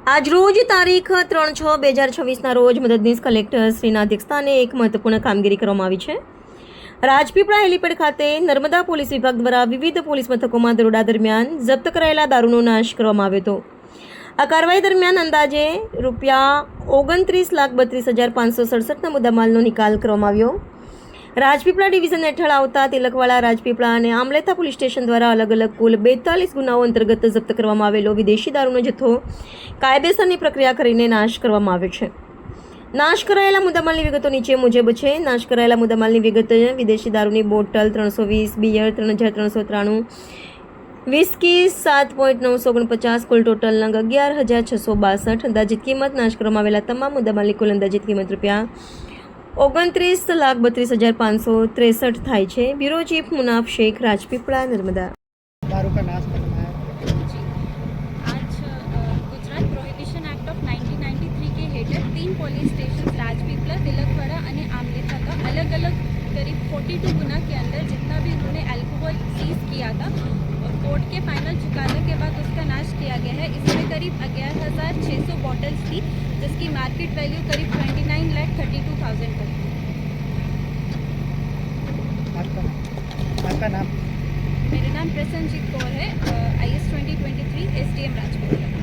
આજરોજ તારીખ 3/6/2026ના રોજ મદદનીશ કલેક્ટર શ્રીના અધ્યક્ષસ્થાને એક મહત્વપૂર્ણ કામગીરી કરવામાં આવી છે. રાજપીપળા હેલીપેડ ખાતે નર્મદા પોલીસ વિભાગ દ્વારા વિવિધ પોલીસ મથકોમાં દરોડા દરમિયાન જપ્ત કરાયેલા દારૂનો નાશ કરવામાં આવ્યો હતો. આ કાર્યવાહી દરમિયાન અંદાજે ₹29,32,567ના મુદ્દામાલનો નિકાલ કરવામાં આવ્યો. રાજપીપળા ડિવિઝન હેઠળ આવતા તિલકવાડા, રાજપીપળા અને આમલેથા પોલીસ સ્ટેશન દ્વારા અલગ અલગ કુલ 42 ગુનાઓ અંતર્ગત જપ્ત કરવામાં આવેલો વિદેશી દારૂનો જથ્થો કાયદેસરની પ્રક્રિયા કરીને નાશ કરવામાં આવ્યો છે. નાશ કરાયેલા મુદ્દામાલની વિગતો નીચે મુજબ છે. નાશ કરાયેલા મુદ્દામાલની વિગત: વિદેશી દારૂની બોટલ 320, બિયર 3,393, વિસ્કી 7.949, કુલ ટોટલ નંગ 11,662. અંદાજિત કિંમત: નાશ કરવામાં આવેલા તમામ મુદ્દામાલની કુલ અંદાજિત કિંમત ₹29,32,563 થાય છે. Bureau chief Munaf Sheikh, Rajpipla, Narmada. दारू का नाश करना है जी। आज गुजरात प्रोहिबिशन एक्ट ऑफ 1993 के हेठળ 3 पुलिस स्टेशन राजपीपला, तिलकवाड़ा और आमलेथा का अलग अलग करीब 42 गुना के अंदर जितना भी उन्होंने अल्कोहल सीज किया था, कोर्ट के फाइनल चुकाने के बाद उसका नाश किया गया है. इसमें करीब 11,600 बॉटल्स थी, जिसकी मार्केट वैल्यू करीब 29,32,000 तक. आपका नाम? मेरा नाम प्रसन्नजीत कौर है, IS 2023 SDM राजपीपला.